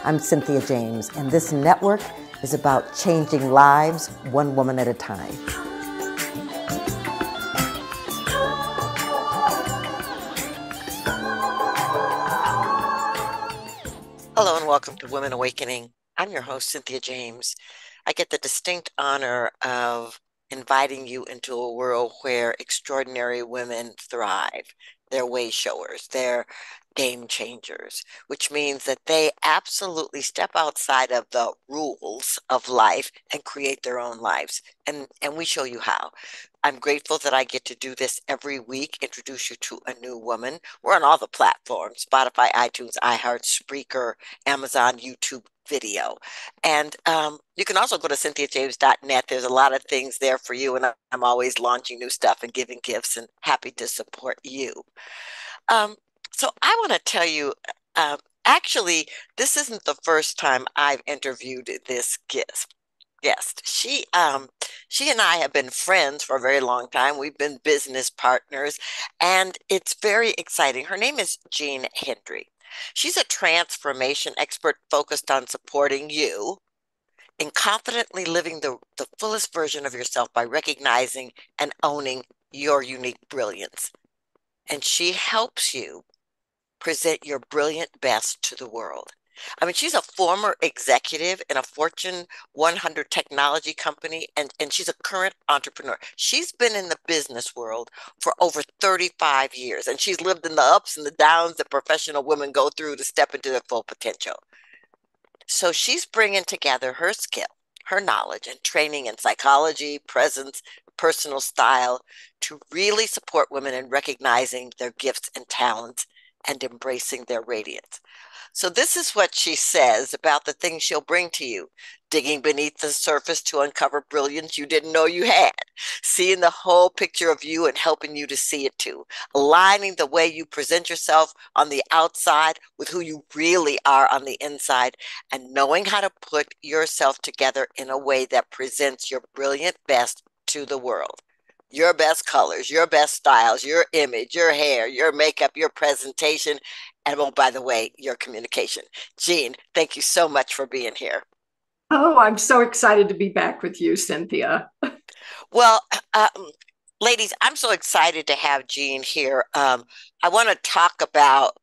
I'm Cynthia James, and this network is about changing lives one woman at a time. Hello and welcome to Women Awakening. I'm your host, Cynthia James. I get the distinct honor of inviting you into a world where extraordinary women thrive. They're way showers, they're game changers, which means that they absolutely step outside of the rules of life and create their own lives. And we show you how. I'm grateful that I get to do this every week, introduce you to a new woman. We're on all the platforms, Spotify, iTunes, iHeart, Spreaker, Amazon, YouTube video. And you can also go to cynthiajames.net. There's a lot of things there for you. And I'm always launching new stuff and giving gifts and happy to support you. So I want to tell you, actually, this isn't the first time I've interviewed this guest. She and I have been friends for a very long time. We've been business partners, and it's very exciting. Her name is Jean Hendry. She's a transformation expert focused on supporting you in confidently living the fullest version of yourself by recognizing and owning your unique brilliance. And she helps you present your brilliant best to the world. I mean, she's a former executive in a Fortune 100 technology company, and she's a current entrepreneur. She's been in the business world for over 35 years, and she's lived in the ups and the downs that professional women go through to step into their full potential. So she's bringing together her skill, her knowledge, and training in psychology, presence, personal style to really support women in recognizing their gifts and talents and embracing their radiance. So this is what she says about the things she'll bring to you: digging beneath the surface to uncover brilliance you didn't know you had, seeing the whole picture of you and helping you to see it too, aligning the way you present yourself on the outside with who you really are on the inside, and knowing how to put yourself together in a way that presents your brilliant best to the world. Your best colors, your best styles, your image, your hair, your makeup, your presentation, and oh, by the way, your communication. Jean, thank you so much for being here. Oh, I'm so excited to be back with you, Cynthia. Well, ladies, I'm so excited to have Jean here. I want to talk about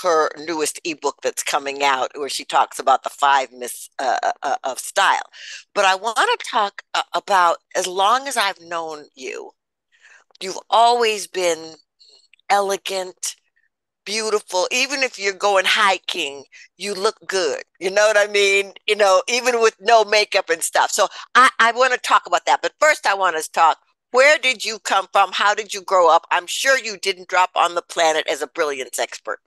her newest ebook that's coming out, where she talks about the five myths of style. But I want to talk about, as long as I've known you, you've always been elegant, beautiful. Even if you're going hiking, you look good. You know what I mean? You know, even with no makeup and stuff. So I want to talk about that. But first, I want to talk. Where did you come from? How did you grow up? I'm sure you didn't drop on the planet as a brilliance expert.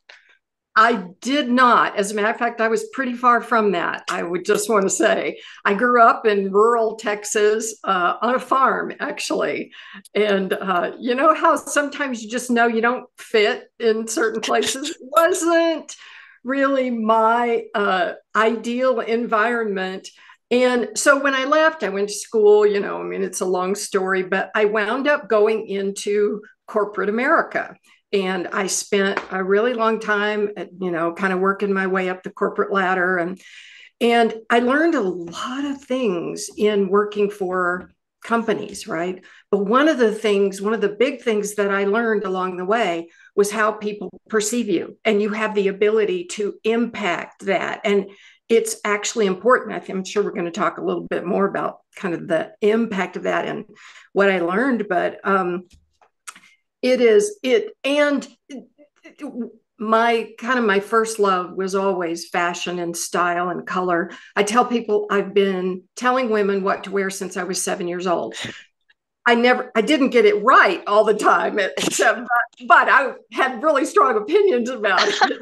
I did not. As a matter of fact, I was pretty far from that. I would just want to say I grew up in rural Texas on a farm, actually. And you know how sometimes you just know you don't fit in certain places? It wasn't really my ideal environment. And so when I left, I went to school, you know, I mean, it's a long story, but I wound up going into corporate America. And I spent a really long time, you know, kind of working my way up the corporate ladder. And I learned a lot of things in working for companies, right? But one of the big things that I learned along the way was how people perceive you. And you have the ability to impact that. And it's actually important. I'm sure we're going to talk a little bit more about kind of the impact of that and what I learned. But and my first love was always fashion and style and color. I tell people I've been telling women what to wear since I was 7 years old. I didn't get it right all the time, but I had really strong opinions about it.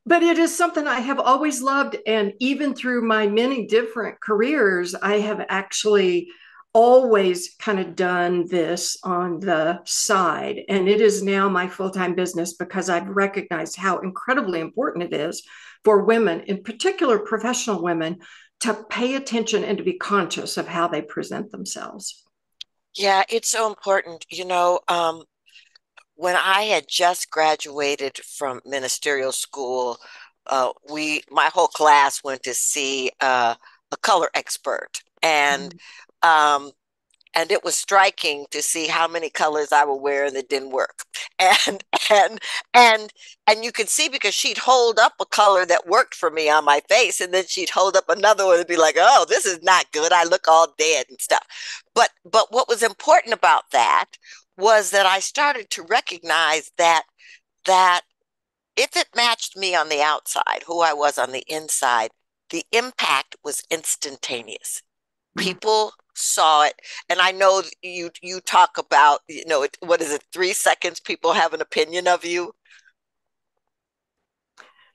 But it is something I have always loved. And even through my many different careers, I have actually always kind of done this on the side. And it is now my full-time business because I've recognized how incredibly important it is for women, in particular professional women, to pay attention and to be conscious of how they present themselves. Yeah, it's so important. You know, when I had just graduated from ministerial school, my whole class went to see a color expert, um, and it was striking to see how many colors I would wear that didn't work. And and and and you could see because she'd hold up a color that worked for me on my face, and then she'd hold up another one and be like, "Oh, this is not good. I look all dead and stuff." But what was important about that was that I started to recognize that if it matched me on the outside, who I was on the inside, the impact was instantaneous. People saw it, and I know you talk about, what is it, 3 seconds people have an opinion of you.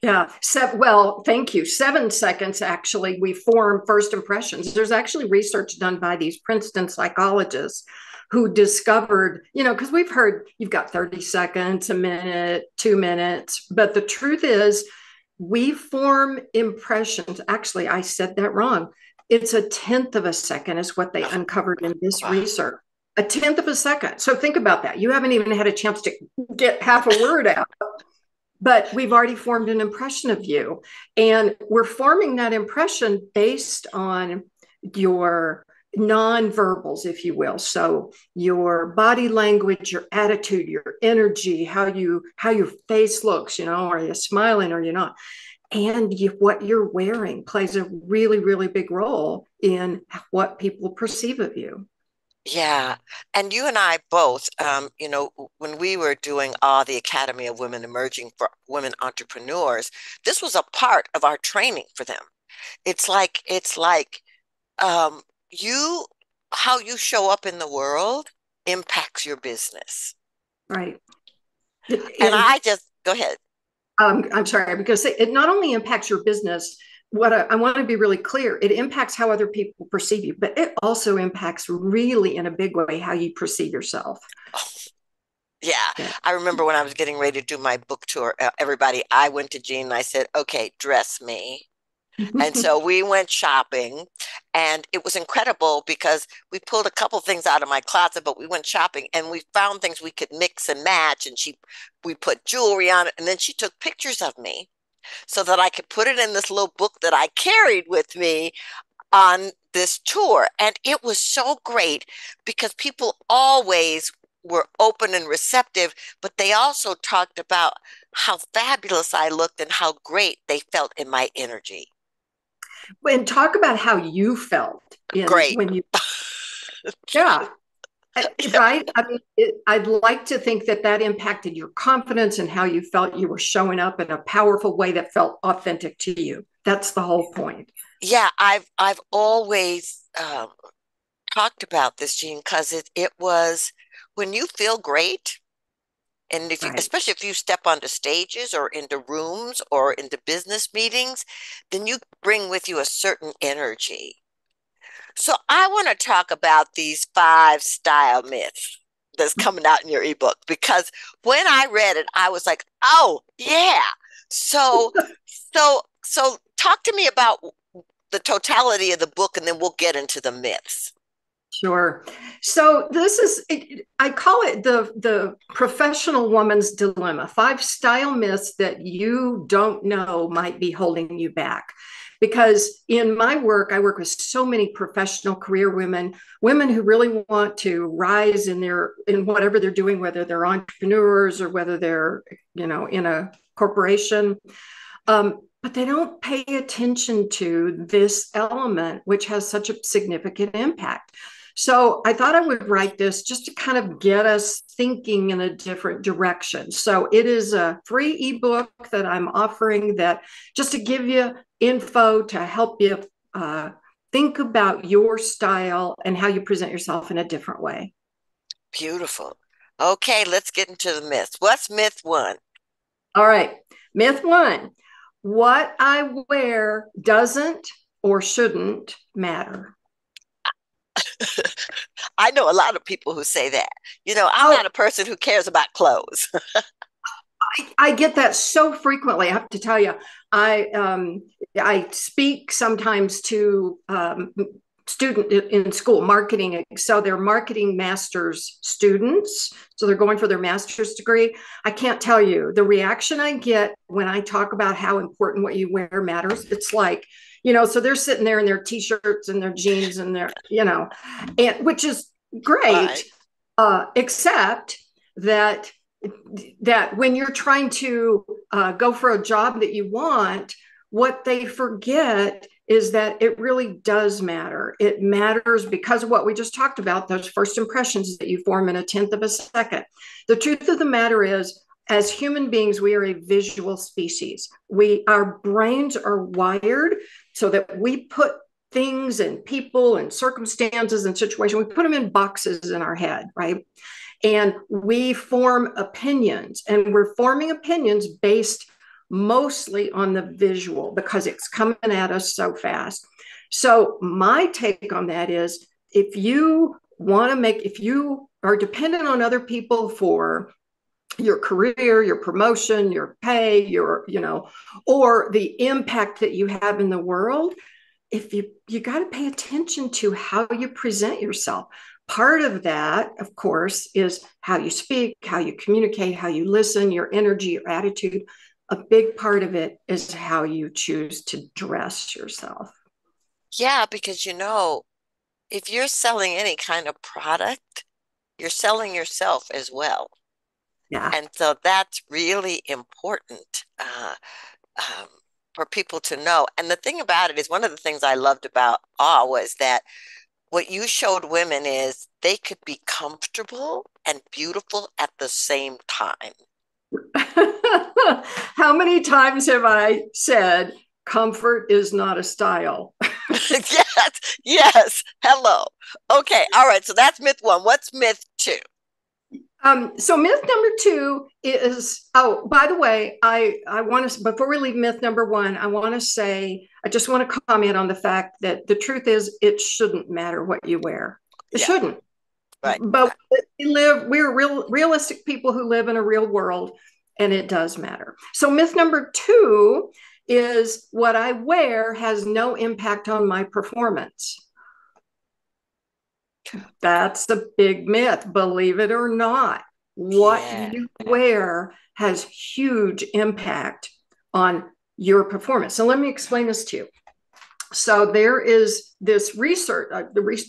Yeah. Well, thank you. 7 seconds, actually, we form first impressions. There's actually research done by these Princeton psychologists who discovered, because we've heard you've got 30 seconds, a minute, 2 minutes. But the truth is, we form impressions. Actually, I said that wrong. It's a tenth of a second, is what they uncovered in this Wow. research. A tenth of a second. So think about that. You haven't even had a chance to get half a word out, but we've already formed an impression of you. And we're forming that impression based on your nonverbals, if you will. So your body language, your attitude, your energy, how your face looks, are you smiling or you're not? And what you're wearing plays a really, really big role in what people perceive of you. Yeah. And you and I both, when we were doing the Academy of Women Emerging for Women Entrepreneurs, this was a part of our training for them. It's like um, you, how you show up in the world impacts your business. Right. And And go ahead. I'm sorry, because it not only impacts your business, what I want to be really clear, it impacts how other people perceive you, but it also impacts really in a big way how you perceive yourself. Yeah, Yeah. I remember when I was getting ready to do my book tour, everybody, I went to Jean and I said, okay, dress me. And so we went shopping, and it was incredible because we pulled a couple things out of my closet, but we went shopping and we found things we could mix and match. And we put jewelry on it, and then she took pictures of me so that I could put it in this little book that I carried with me on this tour. And it was so great because people always were open and receptive, but they also talked about how fabulous I looked and how great they felt in my energy. And talk about how you felt in Great. when you, yeah, right. I mean, I'd like to think that impacted your confidence and how you felt you were showing up in a powerful way that felt authentic to you. That's the whole point. Yeah, I've always talked about this, Jean, because it was when you feel great, and Right. especially if you step onto stages or into rooms or into business meetings, then you bring with you a certain energy. So I want to talk about these 5 style myths that's coming out in your ebook, because when I read it, I was like, oh yeah. So so talk to me about the totality of the book, and then we'll get into the myths. Sure. So this is, I call it the professional woman's dilemma. 5 style myths that you don't know might be holding you back. Because in my work, I work with so many professional career women who really want to rise in whatever they're doing, whether they're entrepreneurs or whether they're, in a corporation. But they don't pay attention to this element, which has such a significant impact. So I thought I would write this just to kind of get us thinking in a different direction. So it is a free ebook that I'm offering, that just to give you info to help you think about your style and how you present yourself in a different way. Beautiful. Okay, let's get into the myths. What's myth one? All right. Myth one: what I wear doesn't or shouldn't matter. I know a lot of people who say that. I'm Oh, not a person who cares about clothes. I get that so frequently. I have to tell you, I speak sometimes to student in school, marketing. So they're marketing master's students. So they're going for their master's degree. I can't tell you the reaction I get when I talk about how important what you wear matters. It's like, so they're sitting there in their t-shirts and their jeans and their, and which is great, except that when you're trying to go for a job that you want, what they forget is that it really does matter. It matters because of what we just talked about, those first impressions that you form in a tenth of a second. The truth of the matter is, as human beings, we are a visual species. Our brains are wired so that we put things and people and circumstances and situations, we put them in boxes in our head, right? And we form opinions, and we're forming opinions based mostly on the visual because it's coming at us so fast. So my take on that is, if you are dependent on other people for your career, your promotion, your pay, or the impact that you have in the world, if you got to pay attention to how you present yourself. Part of that, of course, is how you speak, how you communicate, how you listen, your energy, your attitude. A big part of it is how you choose to dress yourself. Yeah, because if you're selling any kind of product, you're selling yourself as well. Yeah. And so that's really important for people to know. And the thing about it is, one of the things I loved about Awe was that what you showed women is they could be comfortable and beautiful at the same time. How many times have I said comfort is not a style? Yes. Hello. Okay. All right. So that's myth one. What's myth two? So myth number two is, by the way, I want to, before we leave myth number one, I just want to comment on the fact that the truth is it shouldn't matter what you wear. It shouldn't. Right. But we're realistic people who live in a real world, and it does matter. So myth number two is, what I wear has no impact on my performance. That's the big myth, believe it or not. What you wear has huge impact on your performance. So let me explain this to you. So there is this research,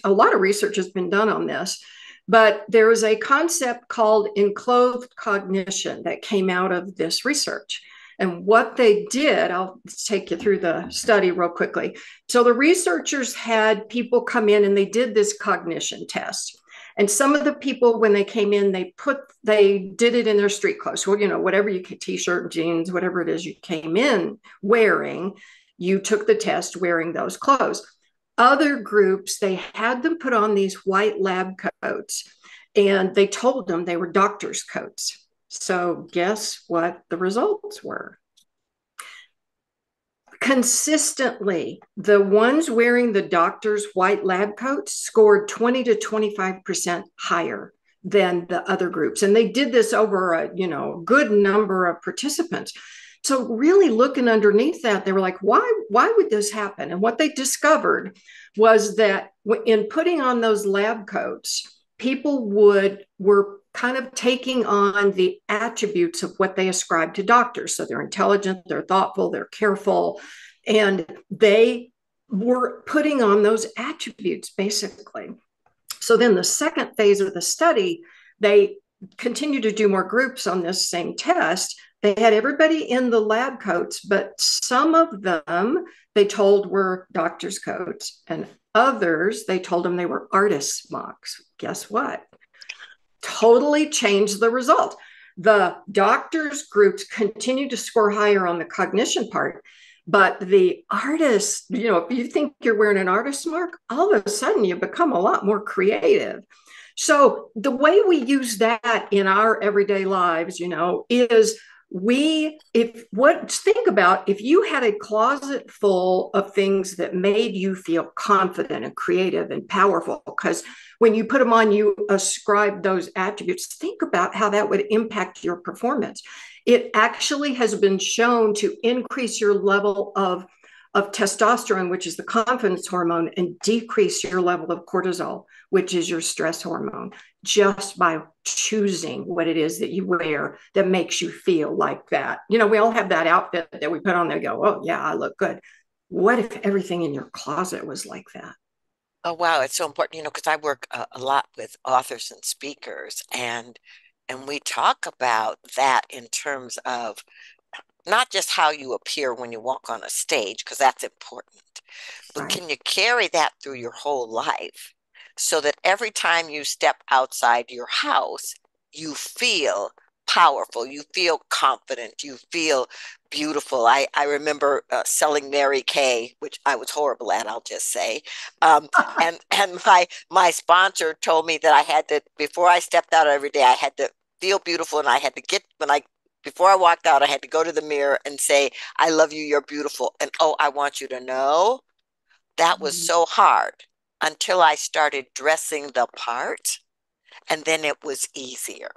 a lot of research has been done on this, but there is a concept called enclothed cognition that came out of this research. And what they did, I'll take you through the study real quickly. So the researchers had people come in and they did this cognition test. And some of the people, when they came in, they did it in their street clothes. Well, whatever you could, t-shirt, jeans, whatever it is you came in wearing, you took the test wearing those clothes. Other groups, they had them put on these white lab coats, and they told them they were doctor's coats. So guess what the results were? Consistently, the ones wearing the doctor's white lab coats scored 20 to 25% higher than the other groups. And they did this over a good number of participants. So really looking underneath that, they were like, why would this happen? And what they discovered was that in putting on those lab coats, people were kind of taking on the attributes of what they ascribe to doctors. So they're intelligent, they're thoughtful, they're careful, and they were putting on those attributes basically. So then the second phase of the study, they continued to do more groups on this same test. They had everybody in the lab coats, but some of them they told were doctor's coats, and others they told them they were artist smocks. Guess what? Totally changed the result. The doctors groups continued to score higher on the cognition part, but the artists, if you think you're wearing an artist mark, all of a sudden you become a lot more creative. So the way we use that in our everyday lives, is think about if you had a closet full of things that made you feel confident and creative and powerful, because when you put them on, you ascribe those attributes. Think about how that would impact your performance. It actually has been shown to increase your level of of testosterone, which is the confidence hormone, and decrease your level of cortisol, which is your stress hormone, just by choosing what it is that you wear that makes you feel like that. You know, we all have that outfit that we put on there and go, oh, yeah, I look good. What if everything in your closet was like that? Oh, wow. It's so important, because I work a lot with authors and speakers, and we talk about that in terms of not just how you appear when you walk on a stage, because that's important, but Right. can you carry that through your whole life so that every time you step outside your house, you feel powerful, you feel confident, you feel beautiful. I remember selling Mary Kay, which I was horrible at, I'll just say. And my sponsor told me that I had to, before I stepped out every day, I had to feel beautiful, and I had to get, before I walked out, I had to go to the mirror and say, I love you, you're beautiful. And oh, I want you to know that was so hard until I started dressing the part, and then it was easier.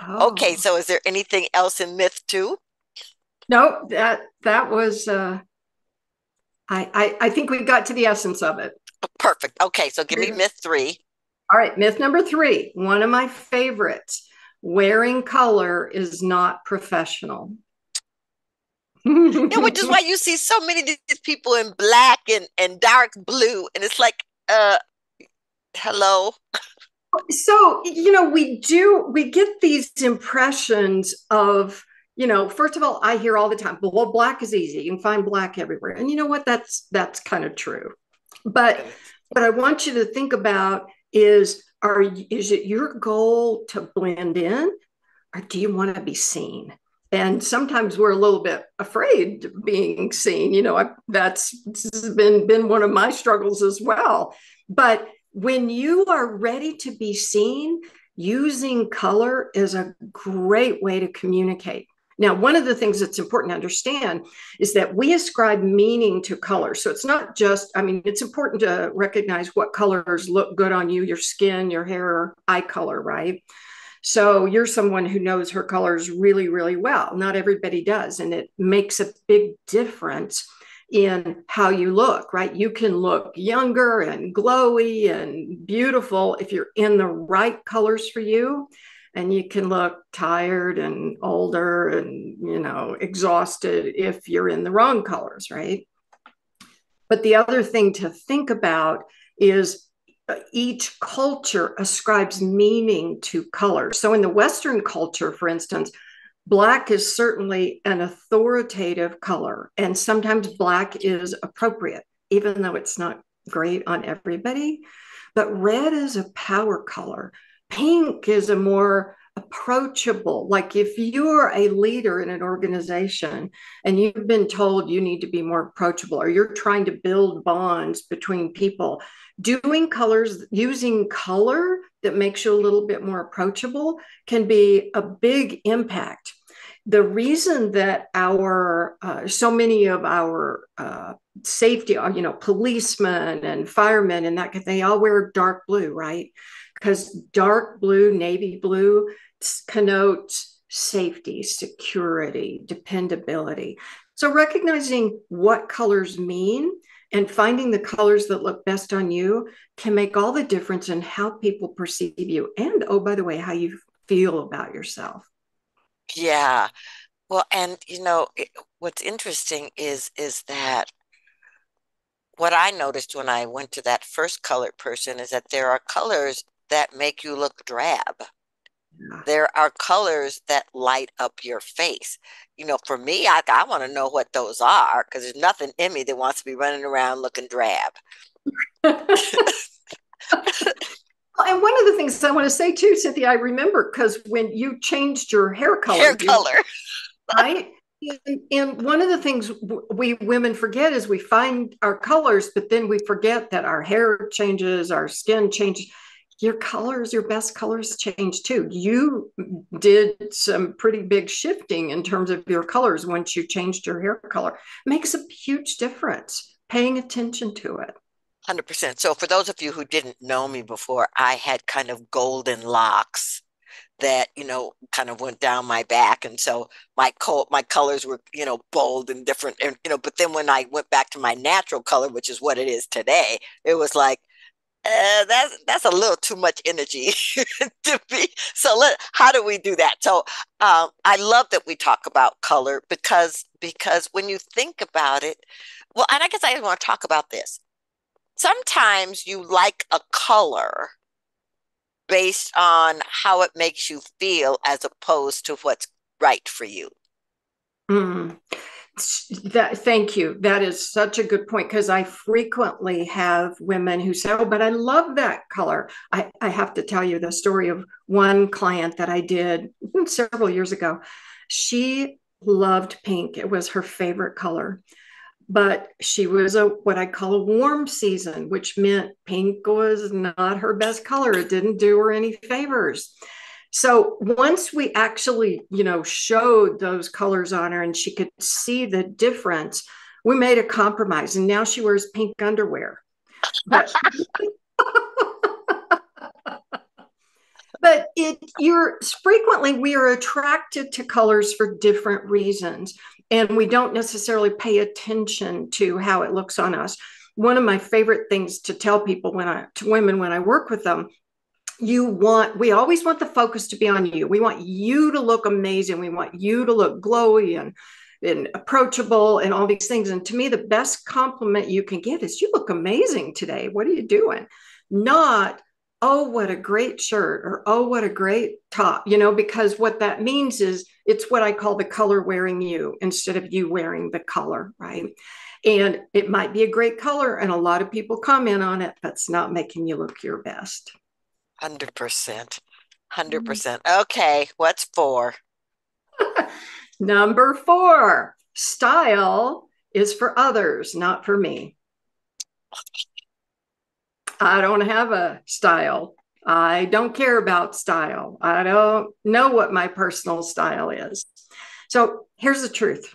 Okay, Oh, so is there anything else in myth two? no, that was I think we got to the essence of it. Perfect. Okay, so give me myth three. All right, myth number 3, one of my favorites. Wearing color is not professional. Yeah, which is why you see so many of these people in black and dark blue, and it's like, hello. So, we get these impressions of, first of all, I hear all the time, well, black is easy. You can find black everywhere. And you know what? That's kind of true. But what I want you to think about is it your goal to blend in, or do you want to be seen? And sometimes we're a little bit afraid of being seen. That's been one of my struggles as well. But when you are ready to be seen, using color is a great way to communicate. Now, one of the things that's important to understand is that we ascribe meaning to color. So it's not just, it's important to recognize what colors look good on you, your skin, your hair, eye color, right? So you're someone who knows her colors really, really well. Not everybody does. And it makes a big difference in how you look, right? You can look younger and glowy and beautiful if you're in the right colors for you. And you can look tired and older and, exhausted if you're in the wrong colors, right? But the other thing to think about is each culture ascribes meaning to color. So in the Western culture, for instance, black is certainly an authoritative color, and sometimes black is appropriate, even though it's not great on everybody. But red is a power color. Pink is a more approachable. Like if you're a leader in an organization and you've been told you need to be more approachable, or you're trying to build bonds between people, using color that makes you a little bit more approachable can be a big impact. The reason that so many of our safety, policemen and firemen and that, they all wear dark blue, right? Because dark blue, navy blue connotes safety, security, dependability. So recognizing what colors mean and finding the colors that look best on you can make all the difference in how people perceive you. And, oh, by the way, how you feel about yourself. Yeah. Well, and what's interesting is that what I noticed when I went to that first colored person is that there are colors that make you look drab. Yeah. There are colors that light up your face. For me, I want to know what those are, because there's nothing in me that wants to be running around looking drab. And one of the things I want to say too, Cynthia, I remember because when you changed your hair Hair color, color. right? And one of the things we women forget is we find our colors, but then we forget that our hair changes, our skin changes. Your colors, your best colors change too. You did some pretty big shifting in terms of your colors once you changed your hair color. Makes a huge difference. Paying attention to it. 100%. So for those of you who didn't know me before, I had kind of golden locks that, kind of went down my back. And so my colors were, bold and different. And, but then when I went back to my natural color, which is what it is today, it was like, that's a little too much energy to be. So how do we do that? So I love that we talk about color because when you think about it, well, and I guess I want to talk about this. Sometimes you like a color based on how it makes you feel as opposed to what's right for you. Mm. Thank you. That is such a good point, because I frequently have women who say, "Oh, but I love that color." I have to tell you the story of one client that I did several years ago. She loved pink. It was her favorite color. But she was what I call a warm season, which meant pink was not her best color. It didn't do her any favors. So once we actually, showed those colors on her and she could see the difference, we made a compromise. And now she wears pink underwear. But but you're frequently we are attracted to colors for different reasons, and we don't necessarily pay attention to how it looks on us. One of my favorite things to tell people to women when I work with them, we always want the focus to be on you. We want you to look amazing. We want you to look glowy and approachable and all these things. And to me, the best compliment you can get is, "You look amazing today. What are you doing?" Not, "Oh, what a great shirt," or "Oh, what a great top," because what that means is it's what I call the color wearing you instead of you wearing the color, right? And it might be a great color and a lot of people comment on it, but it's not making you look your best. 100%. 100%. Okay, what's 4? Number 4, style is for others, not for me. I don't have a style. I don't care about style. I don't know what my personal style is. So here's the truth.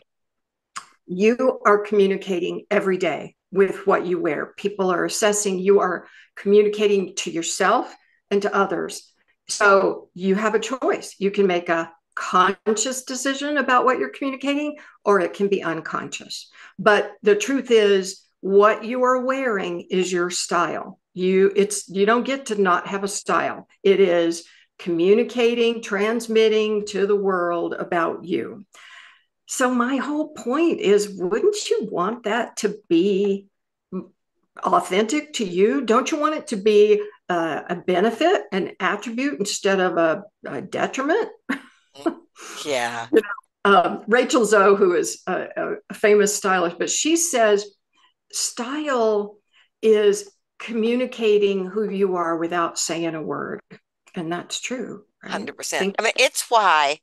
You are communicating every day with what you wear. People are assessing. You are communicating to yourself and to others. So you have a choice. You can make a conscious decision about what you're communicating, or it can be unconscious. But the truth is, what you are wearing is your style. You don't get to not have a style. It is communicating, transmitting to the world about you. So my whole point is, wouldn't you want that to be authentic to you? Don't you want it to be a benefit, an attribute, instead of a detriment? Yeah. Rachel Zoe, who is a famous stylist, but she says style is communicating who you are without saying a word. And that's true. Right? 100%. I mean, it's why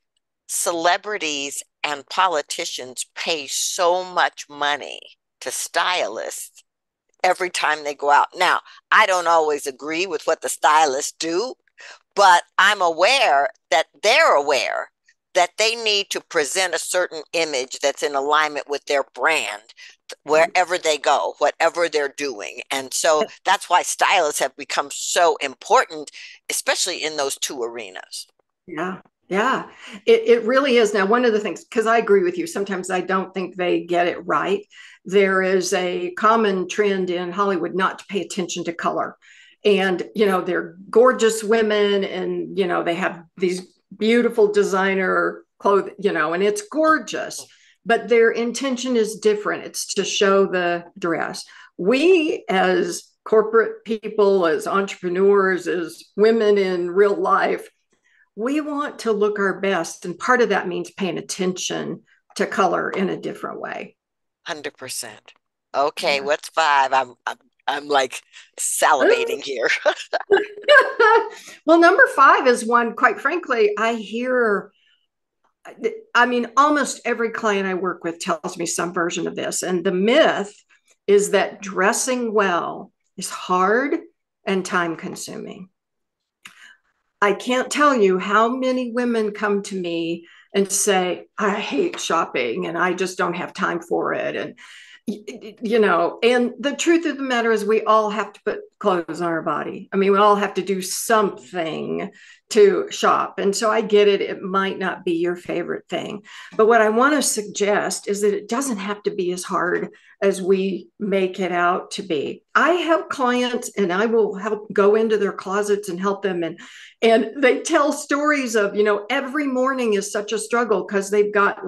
celebrities and politicians pay so much money to stylists every time they go out. Now, I don't always agree with what the stylists do, but I'm aware that they're aware that they need to present a certain image that's in alignment with their brand wherever they go, whatever they're doing. And so that's why stylists have become so important, especially in those two arenas. Yeah. Yeah, it really is. Now, one of the things, because I agree with you, sometimes I don't think they get it right. There is a common trend in Hollywood not to pay attention to color. And, they're gorgeous women and, they have these beautiful designer clothes, and it's gorgeous, but their intention is different. It's to show the dress. We, as corporate people, as entrepreneurs, as women in real life, we want to look our best. And part of that means paying attention to color in a different way. 100%. Okay, yeah. What's 5? I'm like salivating here. Well, number 5 is one, quite frankly, almost every client I work with tells me some version of this. And the myth is that dressing well is hard and time consuming. I can't tell you how many women come to me and say, "I hate shopping and I just don't have time for it." And, and the truth of the matter is we all have to put clothes on our body. I mean, we all have to do something to shop. And so I get it. It might not be your favorite thing. But what I want to suggest is that it doesn't have to be as hard as we make it out to be. I have clients and I will help go into their closets and help them. And they tell stories of, every morning is such a struggle because they've got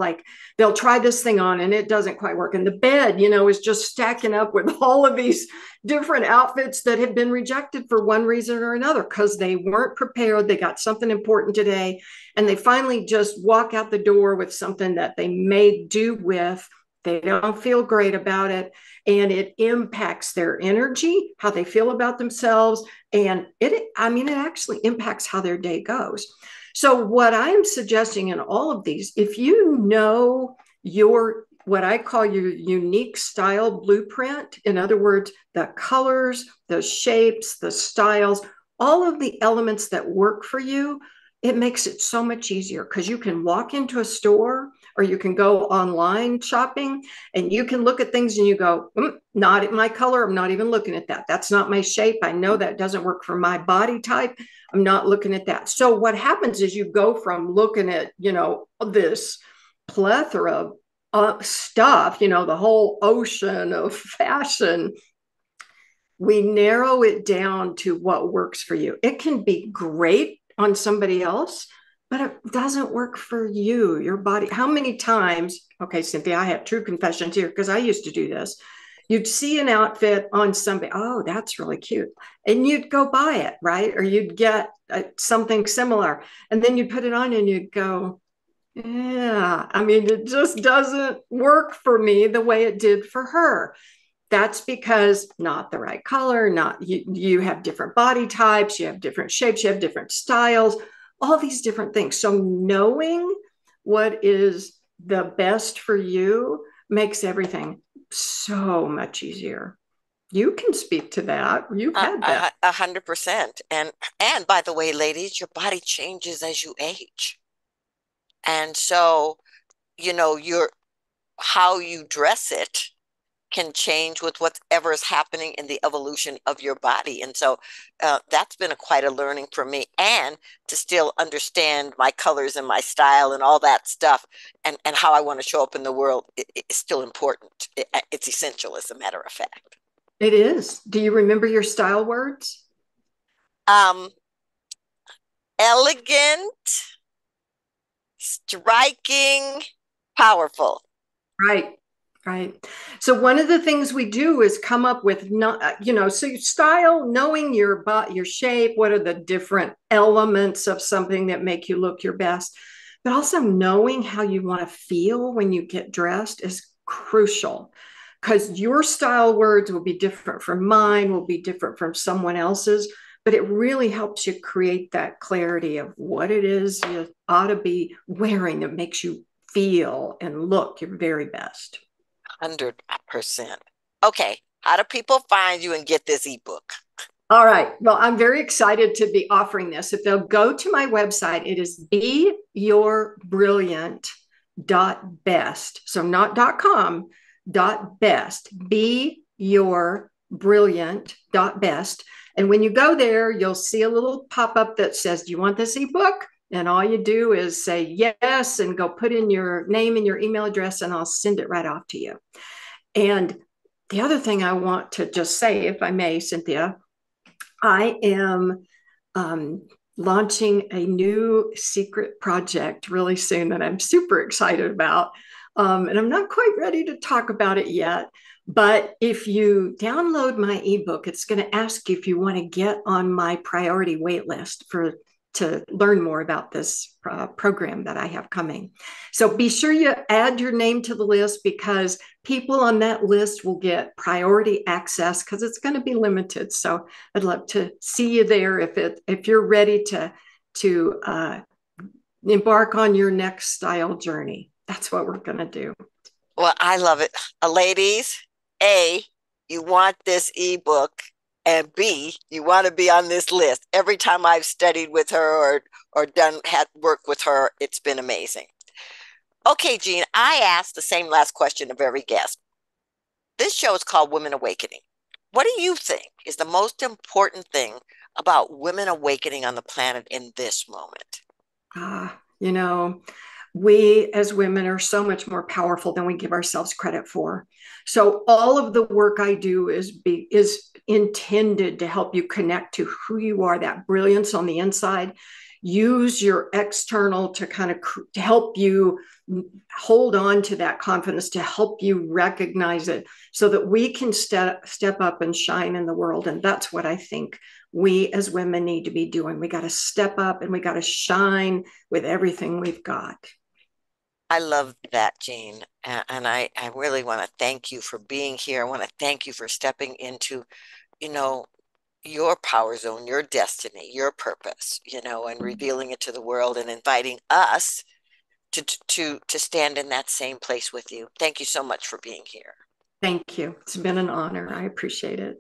they'll try this thing on and it doesn't quite work. And the bed, is just stacking up with all of these different outfits that have been rejected for one reason or another because they weren't prepared. They got something important today and they finally just walk out the door with something that they made do with. They don't feel great about it, and it impacts their energy, how they feel about themselves, and it actually impacts how their day goes. So what I'm suggesting in all of these, if you know your what I call your unique style blueprint, in other words, the colors, the shapes, the styles, all of the elements that work for you, it makes it so much easier because you can walk into a store or you can go online shopping and you can look at things and you go, not my color. I'm not even looking at that. That's not my shape. I know that doesn't work for my body type. I'm not looking at that. So what happens is you go from looking at, this plethora of stuff, the whole ocean of fashion. We narrow it down to what works for you. It can be great on somebody else, but it doesn't work for you, your body. How many times, okay, Cynthia, I have true confessions here because I used to do this. You'd see an outfit on somebody, oh, that's really cute. And you'd go buy it, right? Or you'd get something similar. And then you'd put it on and you'd go, yeah, it just doesn't work for me the way it did for her. That's because not the right color, not you have different body types, you have different shapes, you have different styles, all these different things. So knowing what is the best for you makes everything so much easier. You can speak to that. You've had that. 100%. And by the way, ladies, your body changes as you age. And so, your how you dress it can change with whatever is happening in the evolution of your body. And so that's been quite a learning for me, and to still understand my colors and my style and all that stuff and how I want to show up in the world is still important. It's essential, as a matter of fact. It is. Do you remember your style words? Elegant, striking, powerful. Right. Right. So one of the things we do is come up with, so your style, knowing your shape, what are the different elements of something that make you look your best, but also knowing how you want to feel when you get dressed is crucial, because your style words will be different from mine, will be different from someone else's, but it really helps you create that clarity of what it is you ought to be wearing that makes you feel and look your very best. 100%. Okay, how do people find you and get this ebook? All right. Well, I'm very excited to be offering this. If they'll go to my website, it is beyourbrilliant.best. So not .com, .best. Beyourbrilliant.best. And when you go there, you'll see a little pop-up that says, do you want this ebook? And all you do is say yes and go put in your name and your email address, and I'll send it right off to you. And the other thing I want to just say, if I may, Cynthia, I am launching a new secret project really soon that I'm super excited about. And I'm not quite ready to talk about it yet. But if you download my ebook, it's going to ask you if you want to get on my priority wait list to learn more about this program that I have coming. So be sure you add your name to the list, because people on that list will get priority access because it's going to be limited. So I'd love to see you there if you're ready to embark on your next style journey. That's what we're going to do. Well, I love it. Ladies, A, you want this ebook. And B, you want to be on this list. Every time I've studied with her or had work with her, it's been amazing. Okay, Jean, I asked the same last question of every guest. This show is called Women Awakening. What do you think is the most important thing about women awakening on the planet in this moment? You know, we as women are so much more powerful than we give ourselves credit for. So all of the work I do is intended to help you connect to who you are, that brilliance on the inside. Use your external to kind of to help you hold on to that confidence, to help you recognize it so that we can step up and shine in the world. And that's what I think we as women need to be doing. We got to step up and we got to shine with everything we've got. I love that, Jean. And I really want to thank you for being here. I want to thank you for stepping into, you know, your power zone, your destiny, your purpose, and revealing it to the world and inviting us to stand in that same place with you. Thank you so much for being here. Thank you. It's been an honor. I appreciate it.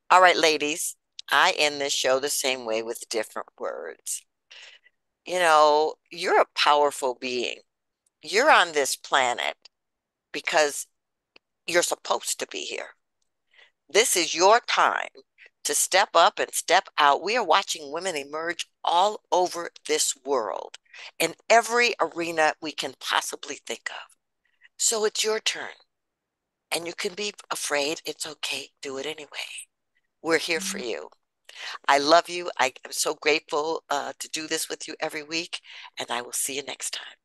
All right, ladies, I end this show the same way with different words. You're a powerful being. You're on this planet because you're supposed to be here. This is your time to step up and step out. We are watching women emerge all over this world in every arena we can possibly think of. So it's your turn. And you can be afraid. It's okay. Do it anyway. We're here for you. I love you. I am so grateful to do this with you every week, and I will see you next time.